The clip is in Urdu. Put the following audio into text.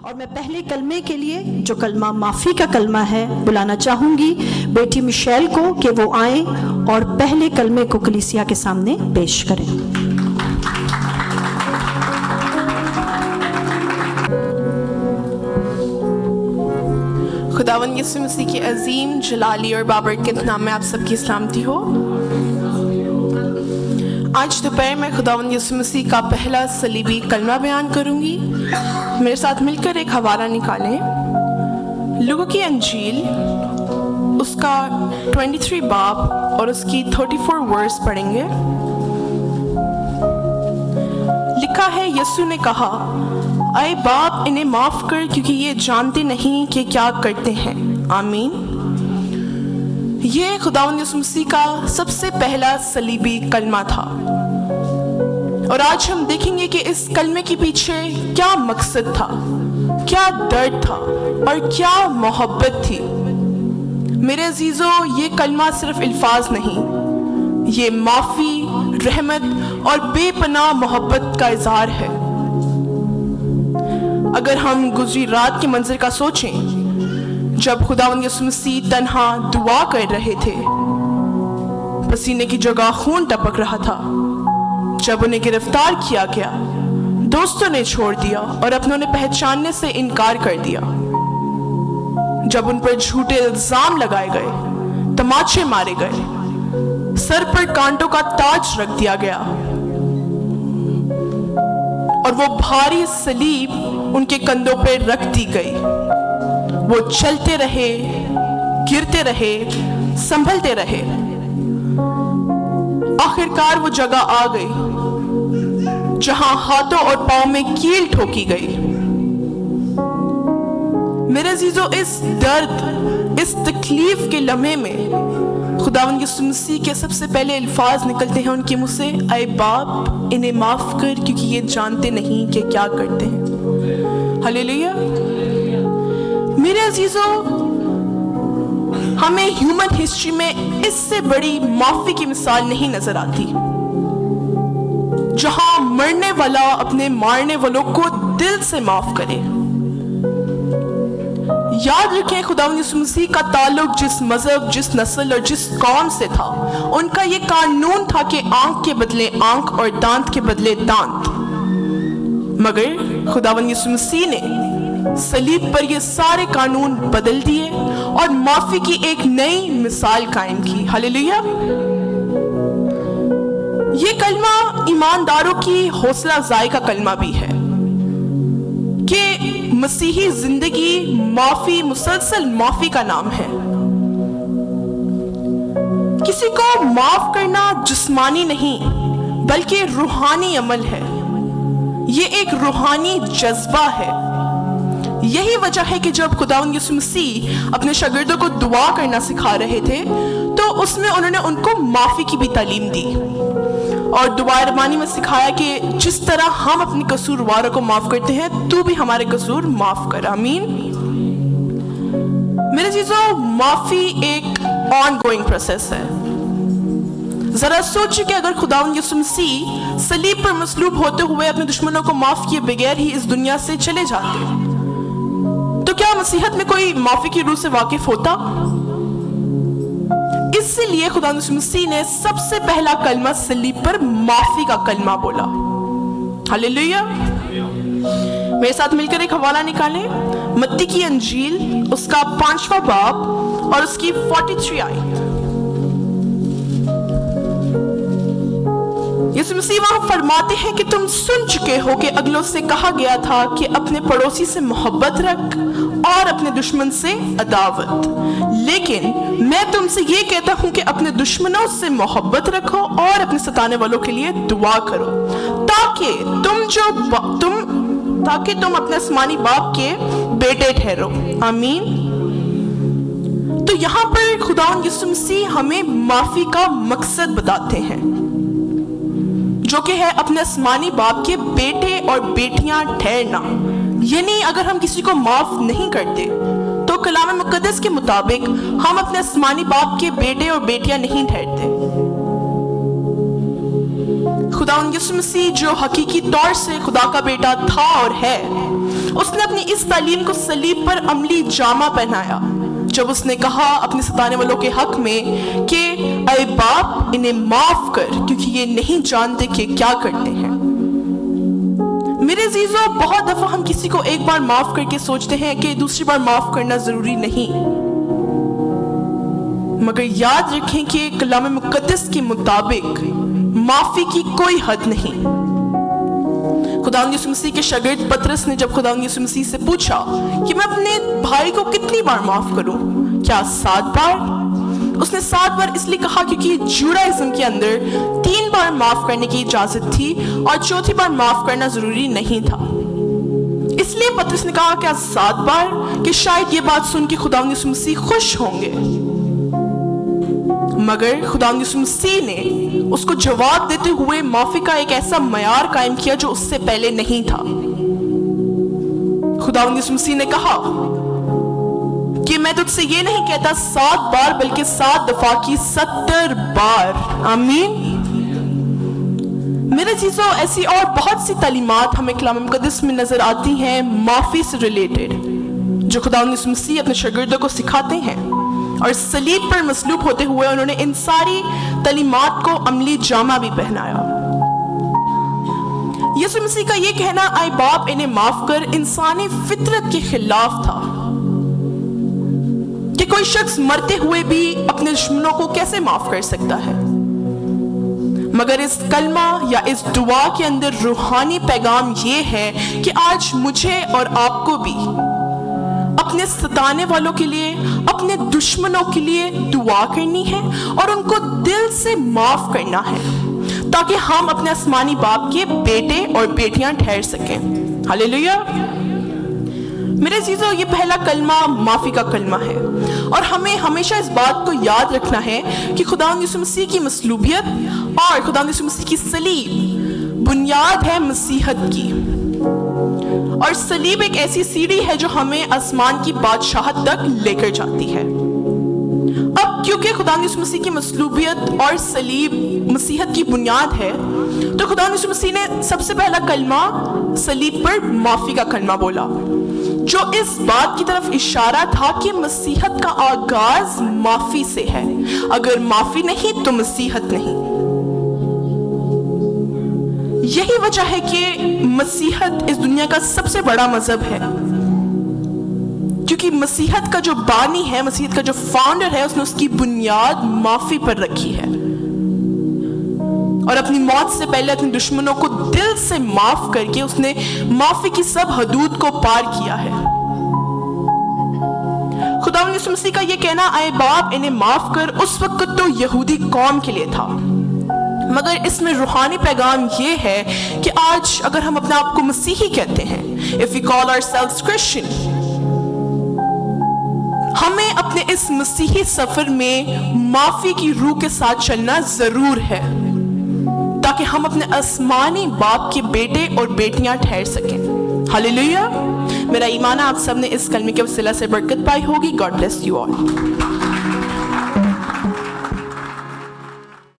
اور میں پہلے کلمے کے لیے جو کلمہ معافی کا کلمہ ہے بلانا چاہوں گی بیٹی مشیل کو کہ وہ آئیں اور پہلے کلمے کو کلیسیا کے سامنے پیش کریں۔ خداوند یسوع مسیح کے عظیم جلالی اور بابرکت نام میں آپ سب کی سلامتی ہو۔ آج دوپہر میں خداوند یسوع مسیح کا پہلا صلیبی کلمہ بیان کروں گی۔ میرے ساتھ مل کر ایک حوالہ نکالیں۔ لوکا کی انجیل اس کا 23 باب اور اس کی 34 ورس پڑھیں گے۔ لکھا ہے، یسوع نے کہا، اے باپ انہیں معاف کر کیونکہ یہ جانتے نہیں کہ کیا کرتے ہیں۔ آمین۔ یہ خداوند یسوع مسیح کا سب سے پہلا صلیبی کلمہ تھا، اور آج ہم دیکھیں گے کہ اس کلمے کے پیچھے کیا مقصد تھا، کیا درد تھا اور کیا محبت تھی۔ میرے عزیزو، یہ کلمہ صرف الفاظ نہیں، یہ معافی، رحمت اور بے پناہ محبت کا اظہار ہے۔ اگر ہم گزری رات کے منظر کا سوچیں، جب خداوند یسوع مسیح تنہا دعا کر رہے تھے، پسینے کی جگہ خون ٹپک رہا تھا، جب انہیں گرفتار کیا گیا، دوستوں نے چھوڑ دیا اور اپنوں نے پہچاننے سے انکار کر دیا، جب ان پر جھوٹے الزام لگائے گئے، تماچے مارے گئے، سر پر کانٹوں کا تاج رکھ دیا گیا اور وہ بھاری صلیب ان کے کندھوں پہ رکھ دی گئی، وہ چلتے رہے، گرتے رہے، سنبھلتے رہے، آخرکار وہ جگہ آ گئی جہاں ہاتھوں اور پاؤں میں کیل ٹھوکی گئی۔ میرے عزیزو، اس درد، اس تکلیف کے لمحے میں خداوند یسوع مسیح کے سب سے پہلے الفاظ نکلتے ہیں ان کے منہ سے، اے باپ انہیں معاف کر کیونکہ یہ جانتے نہیں کہ کیا کرتے ہیں۔ ہلیلویا۔ میرے عزیزو، ہمیں ہیومن ہسٹری میں اس سے بڑی معافی کی مثال نہیں نظر آتی، جہاں مرنے والا اپنے مارنے والوں کو دل سے معاف کرے۔ یاد رکھیں، خداوند یسوع مسیح کا تعلق جس مذہب، جس نسل اور جس قوم سے تھا، ان کا یہ قانون تھا کہ آنکھ کے بدلے آنکھ اور دانت کے بدلے دانت۔ مگر خداوند یسوع مسیح نے صلیب پر یہ سارے قانون بدل دیے اور معافی کی ایک نئی مثال قائم کی۔ ہلیلویا۔ یہ کلمہ ایمانداروں کی حوصلہ افزائی کا کلمہ بھی ہے کہ مسیحی زندگی معافی، مسلسل معافی کا نام ہے۔ کسی کو معاف کرنا جسمانی نہیں بلکہ روحانی عمل ہے، یہ ایک روحانی جذبہ ہے۔ یہی وجہ ہے کہ جب خداوند یسوع مسیح اپنے شاگردوں کو دعا کرنا سکھا رہے تھے تو اس میں انہوں نے ان کو معافی کی بھی تعلیم دی، اور دعا ربانی میں سکھایا کہ جس طرح ہم اپنے قصورواروں کو معاف کرتے ہیں تو بھی ہمارے قصور معاف کر۔ آمین۔ میرے عزیزو، معافی ایک آن گوئنگ پروسیس ہے۔ ذرا سوچیں کہ اگر خداوند یسوع مسیح صلیب پر مصلوب ہوتے ہوئے اپنے دشمنوں کو معاف کیے بغیر ہی اس دنیا سے چلے جاتے تو کیا مسیحیت میں کوئی معافی کی روح سے واقف ہوتا؟ اس لیے خداوند یسوع مسیح نے سب سے پہلا کلمہ صلیب پر معافی کا کلمہ بولا۔ ہلیلویا۔ میرے ساتھ مل کر ایک حوالہ نکالیں۔ متی کی انجیل اس کا 5واں باب اور اس کی 43 آیت۔ یسوع مسیح وہاں فرماتے ہیں کہ تم سن چکے ہو کہ اگلوں سے کہا گیا تھا کہ اپنے پڑوسی سے محبت رکھ اور اپنے دشمن سے عداوت، لیکن میں تم سے یہ کہتا ہوں کہ اپنے دشمنوں سے محبت رکھو اور اپنے ستانے والوں کے لیے دعا کرو، تاکہ تم اپنے آسمانی باپ کے بیٹے ٹھہرو۔ آمین۔ تو یہاں پر خداوند یسوع مسیح ہمیں معافی کا مقصد بتاتے ہیں، جو کہ ہے اپنے آسمانی باپ کے بیٹے اور بیٹیاں ٹھہرنا۔ یعنی اگر ہم کسی کو معاف نہیں کرتے تو کلام مقدس کے مطابق ہم اپنے آسمانی باپ کے بیٹے اور بیٹیاں نہیں ٹھہرتے۔ خداوند یسوع مسیح جو حقیقی طور سے خدا کا بیٹا تھا اور ہے، اس نے اپنی اس تعلیم کو صلیب پر عملی جامہ پہنایا جب اس نے کہا اپنے ستانے والوں کے حق میں کہ اے باپ انہیں معاف کر کیونکہ یہ نہیں جانتے کہ کیا کرتے ہیں۔ میرے عزیزو، بہت دفعہ ہم کسی کو ایک بار معاف کر کے سوچتے ہیں کہ دوسری بار معاف کرنا ضروری نہیں، مگر یاد رکھیں کہ کلام مقدس کے مطابق معافی کی کوئی حد نہیں۔ خداوند یسوع مسیح کے شاگرد پطرس نے جب خداوند یسوع مسیح سے پوچھا کہ میں اپنے بھائی کو کتنی بار معاف کروں، کیا 7 بار؟ اس نے 7 بار اس لیے کہا کیونکہ جوڈائزم کے اندر 3 بار معاف کرنے کی اجازت تھی اور 4تھی بار معاف کرنا ضروری نہیں تھا۔ اس لیے پطرس نے کہا کیا 7 بار، کہ شاید یہ بات سن کے خداوند یسوع مسیح خوش ہوں گے، مگر خداوند یسوع مسیح نے اس کو جواب دیتے ہوئے معافی کا ایک ایسا معیار قائم کیا جو اس سے پہلے نہیں تھا۔ خداوند یسوع مسیح نے کہا کہ میں تجھ سے یہ نہیں کہتا 7 بار بلکہ 7 دفعہ کی 70 بار۔ آمین۔ میرے عزیزو، ایسی اور بہت سی تعلیمات ہمیں کلام مقدس میں نظر آتی ہیں معافی سے ریلیٹڈ، جو خداوند یسوع مسیح اپنے شاگردوں کو سکھاتے ہیں، اور صلیب پر مصلوب ہوتے ہوئے انہوں نے ان ساری تعلیمات کو عملی جامہ بھی پہنایا۔ یسوع مسیح کا یہ کہنا اے باپ انہیں معاف کر انسانی فطرت کے خلاف تھا کہ کوئی شخص مرتے ہوئے بھی اپنے دشمنوں کو کیسے معاف کر سکتا ہے، مگر اس کلمہ یا اس دعا کے اندر روحانی پیغام یہ ہے کہ آج مجھے اور آپ کو بھی اپنے ستانے والوں کے لیے، اپنے دشمنوں کے لیے دعا کرنی ہے اور ان کو دل سے معاف کرنا ہے تاکہ ہم اپنے آسمانی باپ کے بیٹے اور بیٹیاں ٹھہر سکیں۔ ہاللیلویا۔ میرے عزیزو، یہ پہلا کلمہ معافی کا کلمہ ہے، اور ہمیں ہمیشہ اس بات کو یاد رکھنا ہے کہ خداوند یسوع مسیح کی مصلوبیت اور خداوند یسوع مسیح کی صلیب بنیاد ہے مسیحت کی، اور صلیب ایک ایسی سیڑھی ہے جو ہمیں آسمان کی بادشاہت تک لے کر جاتی ہے۔ اب کیونکہ خداوند یسوع مسیح کی مصلوبیت اور صلیب مسیحت کی بنیاد ہے، تو خداوند یسوع مسیح نے سب سے پہلا کلمہ صلیب پر معافی کا کلمہ بولا، جو اس بات کی طرف اشارہ تھا کہ مسیحت کا آغاز معافی سے ہے۔ اگر معافی نہیں تو مسیحت نہیں۔ یہی وجہ ہے کہ مسیحت اس دنیا کا سب سے بڑا مذہب ہے، کیونکہ مسیحت کا جو بانی ہے، مسیحت کا جو فاؤنڈر ہے، اس نے اس کی بنیاد معافی پر رکھی ہے، اور اپنی موت سے پہلے اپنے دشمنوں کو دل سے معاف کر کے اس نے معافی کی سب حدود کو پار کیا ہے۔ خداوند یسوع مسیح کا یہ کہنا اے باپ انہیں معاف کر اس وقت تو یہودی قوم کے لیے تھا، مگر اس میں روحانی پیغام یہ ہے کہ آج اگر ہم اپنے آپ کو مسیحی کہتے ہیں، if we call ourselves Christian، ہمیں اپنے اس مسیحی سفر میں معافی کی روح کے ساتھ چلنا ضرور ہے تاکہ ہم اپنے آسمانی باپ کے بیٹے اور بیٹیاں ٹھہر سکیں۔ ہاللیلویا۔ میرا ایمان ہے آپ سب نے اس کلمے کے وسیلہ سے برکت پائی ہوگی۔ God bless you all۔